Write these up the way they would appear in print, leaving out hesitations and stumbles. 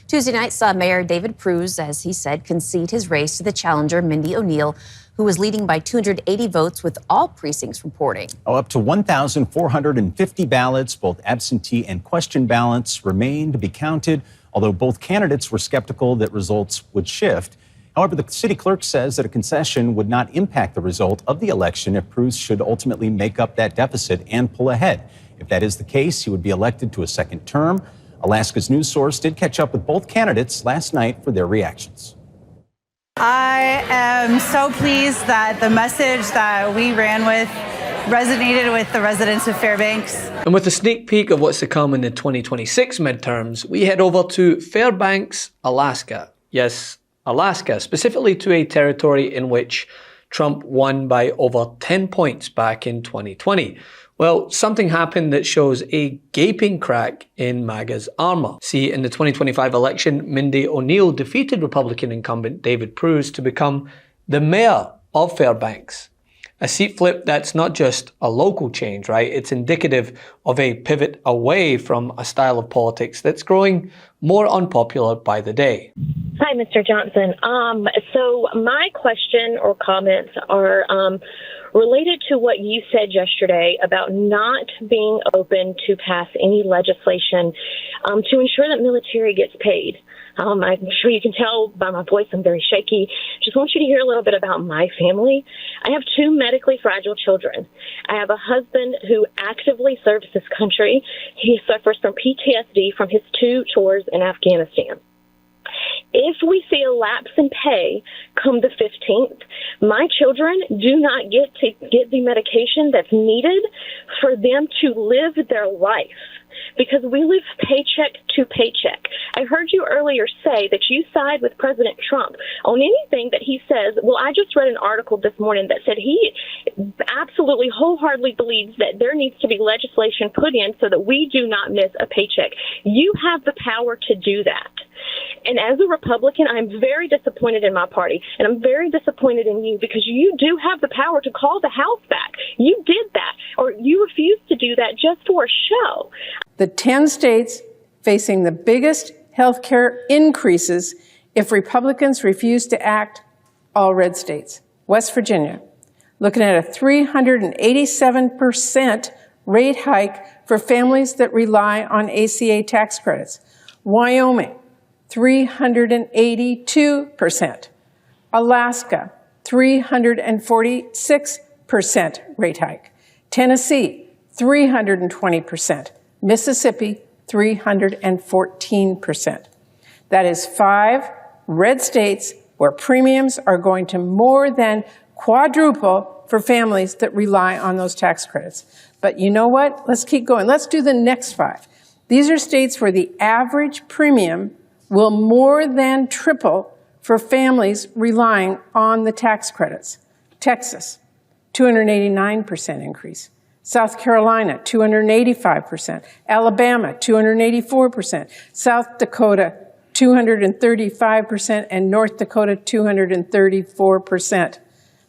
Tuesday night saw Mayor David Cruz, as he said, concede his race to the challenger, Mindy O'Neill, who was leading by 280 votes with all precincts reporting. Up to 1,450 ballots, both absentee and question ballots, remain to be counted, although both candidates were skeptical that results would shift. However, the city clerk says that a concession would not impact the result of the election if Cruz should ultimately make up that deficit and pull ahead. If that is the case, he would be elected to a second term. Alaska's news source did catch up with both candidates last night for their reactions. I am so pleased that the message that we ran with resonated with the residents of Fairbanks. And with a sneak peek of what's to come in the 2026 midterms, we head over to Fairbanks, Alaska. Yes, Alaska, specifically to a territory in which Trump won by over 10 points back in 2020. Well, something happened that shows a gaping crack in MAGA's armor. See, in the 2025 election, Mindy O'Neill defeated Republican incumbent David Cruz to become the mayor of Fairbanks. A seat flip that's not just a local change, right? It's indicative of a pivot away from a style of politics that's growing more unpopular by the day. Hi, Mr. Johnson. So my question or comments are related to what you said yesterday about not being open to pass any legislation to ensure that military gets paid. I'm sure you can tell by my voice I'm very shaky. Just want you to hear a little bit about my family. I have two medically fragile children. I have a husband who actively serves this country. He suffers from PTSD from his 2 tours in Afghanistan. If we see a lapse in pay come the 15th, my children do not get to get the medication that's needed for them to live their life, because we live paycheck to paycheck. I heard you earlier say that you side with President Trump on anything that he says. Well, I just read an article this morning that said he absolutely wholeheartedly believes that there needs to be legislation put in so that we do not miss a paycheck. You have the power to do that. And as a Republican, I'm very disappointed in my party, and I'm very disappointed in you, because you do have the power to call the House back. You did that, or you refused to do that just for a show. The 10 states facing the biggest health care increases if Republicans refuse to act, all red states. West Virginia, looking at a 387% rate hike for families that rely on ACA tax credits. Wyoming, 382%. Alaska, 346% rate hike. Tennessee, 320%. Mississippi, 314%. That is 5 red states where premiums are going to more than quadruple for families that rely on those tax credits. But you know what? Let's keep going. Let's do the next 5. These are states where the average premium will more than triple for families relying on the tax credits. Texas, 289% increase. South Carolina, 285%. Alabama, 284%. South Dakota, 235%. And North Dakota, 234%.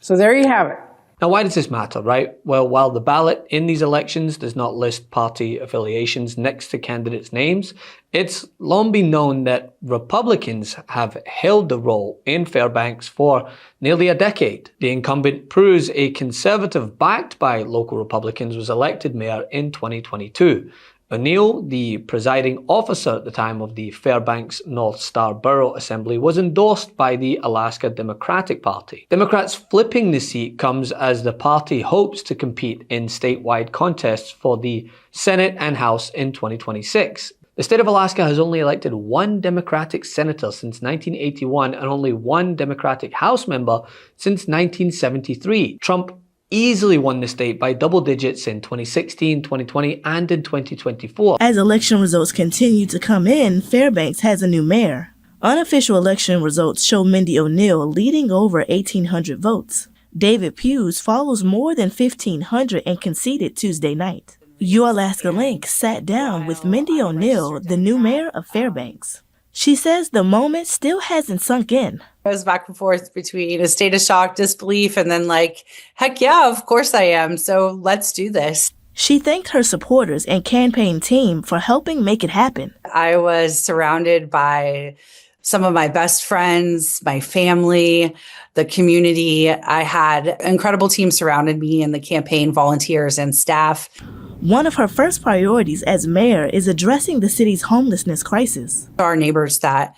So there you have it. Now, why does this matter, right? Well, while the ballot in these elections does not list party affiliations next to candidates' names, it's long been known that Republicans have held the role in Fairbanks for nearly a decade. The incumbent Cruz, a conservative backed by local Republicans, was elected mayor in 2022. O'Neill, the presiding officer at the time of the Fairbanks North Star Borough Assembly, was endorsed by the Alaska Democratic Party. Democrats flipping the seat comes as the party hopes to compete in statewide contests for the Senate and House in 2026. The state of Alaska has only elected 1 Democratic senator since 1981 and only 1 Democratic House member since 1973. Trump easily won the state by double digits in 2016, 2020, and in 2024. As election results continue to come in, Fairbanks has a new mayor. Unofficial election results show Mindy O'Neill leading over 1,800 votes. David Cruz follows more than 1,500 and conceded Tuesday night. Your Alaska Link sat down with Mindy O'Neill, the new mayor of Fairbanks. She says the moment still hasn't sunk in. I was back and forth between a state of shock, disbelief, and then like, heck yeah, of course I am. So let's do this. She thanked her supporters and campaign team for helping make it happen. I was surrounded by some of my best friends, my family, the community. I had an incredible team surrounded me and the campaign volunteers and staff. One of her first priorities as mayor is addressing the city's homelessness crisis. Our neighbors that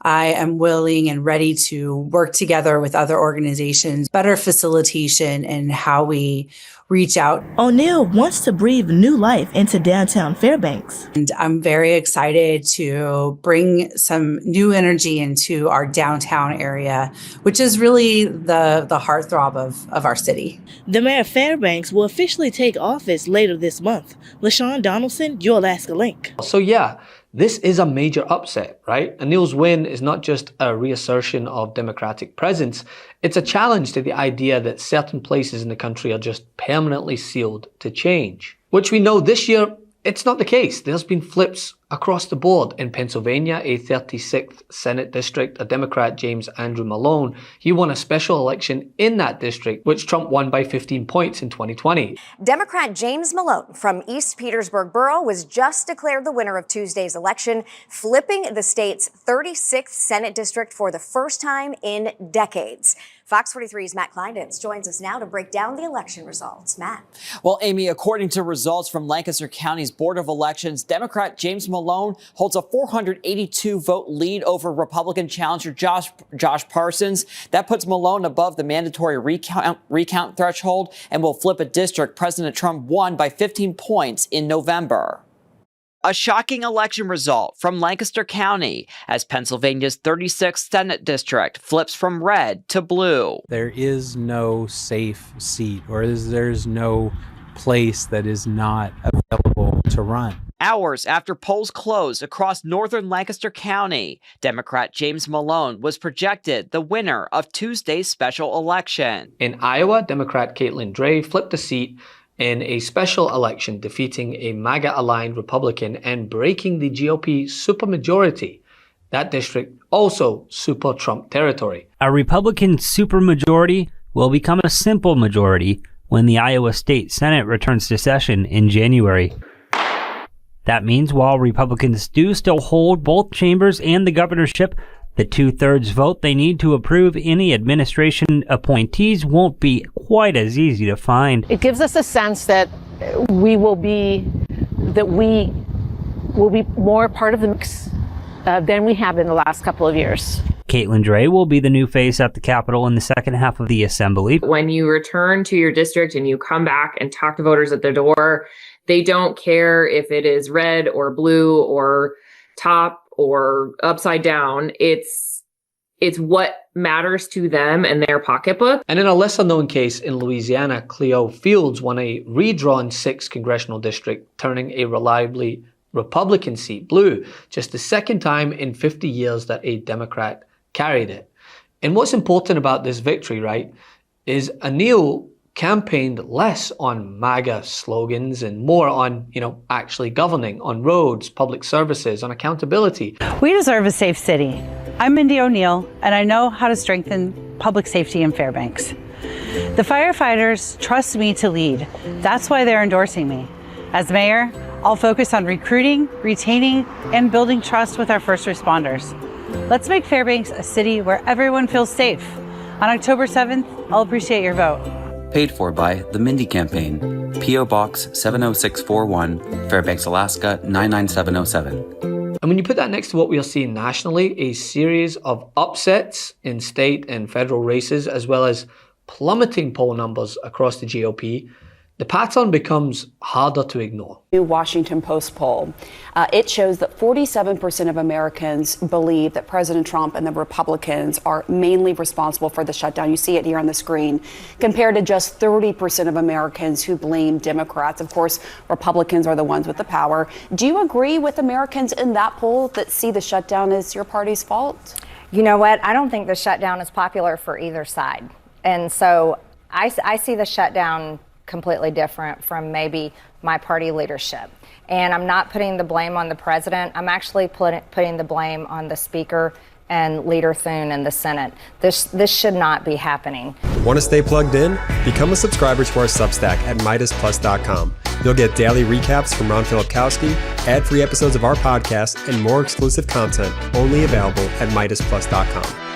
I am willing and ready to work together with other organizations, better facilitation and how we reach out. O'Neill wants to breathe new life into downtown Fairbanks. And I'm very excited to bring some new energy into our downtown area, which is really the heartthrob of our city. The mayor of Fairbanks will officially take office later this month. LaShawn Donaldson, Your Alaska Link. So yeah, this is a major upset, right? O'Neill's win is not just a reassertion of Democratic presence, it's a challenge to the idea that certain places in the country are just permanently sealed to change. Which we know this year, it's not the case. There's been flips across the board. In Pennsylvania, a 36th Senate district, a Democrat, James Andrew Malone, he won a special election in that district, which Trump won by 15 points in 2020. Democrat James Malone from East Petersburg Borough was just declared the winner of Tuesday's election, flipping the state's 36th Senate district for the first time in decades. Fox 43's Matt Kleinditz joins us now to break down the election results. Matt. Well, Amy, according to results from Lancaster County's Board of Elections, Democrat James Malone holds a 482-vote lead over Republican challenger Josh Parsons. That puts Malone above the mandatory recount threshold and will flip a district President Trump won by 15 points in November. A shocking election result from Lancaster County as Pennsylvania's 36th Senate district flips from red to blue. There is no safe seat, or there's no place that is not available to run. Hours after polls closed across northern Lancaster County, Democrat James Malone was projected the winner of Tuesday's special election. In Iowa, Democrat Caitlin Dray flipped a seat in a special election, defeating a MAGA-aligned Republican and breaking the GOP supermajority. That district also super Trump territory. A Republican supermajority will become a simple majority when the Iowa State Senate returns to session in January. That means while Republicans do still hold both chambers and the governorship, the 2/3 vote they need to approve any administration appointees won't be quite as easy to find. It gives us a sense that we will be more part of the mix than we have in the last couple of years. Caitlin Dray will be the new face at the Capitol in the second half of the assembly. When you return to your district and you come back and talk to voters at their door, they don't care if it is red or blue or top or upside down. It's what matters to them and their pocketbook. And in a lesser known case in Louisiana, Cleo Fields won a redrawn 6th congressional district, turning a reliably Republican seat blue, just the second time in 50 years that a Democrat carried it. And what's important about this victory, right, is O'Neill campaigned less on MAGA slogans and more on, actually governing, on roads, public services, on accountability. We deserve a safe city. I'm Mindy O'Neill, and I know how to strengthen public safety in Fairbanks. The firefighters trust me to lead. That's why they're endorsing me. As mayor, I'll focus on recruiting, retaining, and building trust with our first responders. Let's make Fairbanks a city where everyone feels safe. On October 7th, I'll appreciate your vote. Paid for by the Mindy Campaign, P.O. Box 70641, Fairbanks, Alaska 99707. And when you put that next to what we are seeing nationally, a series of upsets in state and federal races, as well as plummeting poll numbers across the GOP, the pattern becomes harder to ignore. New Washington Post poll. It shows that 47% of Americans believe that President Trump and the Republicans are mainly responsible for the shutdown. You see it here on the screen, compared to just 30% of Americans who blame Democrats. Of course, Republicans are the ones with the power. Do you agree with Americans in that poll that see the shutdown as your party's fault? You know what? I don't think the shutdown is popular for either side. And so I see the shutdown completely different from maybe my party leadership. And I'm not putting the blame on the president. I'm actually putting the blame on the speaker and Leader Thune in the Senate. This should not be happening. Want to stay plugged in? Become a subscriber to our Substack at MeidasPlus.com. You'll get daily recaps from Ron Filipkowski, ad-free episodes of our podcast, and more exclusive content only available at MeidasPlus.com.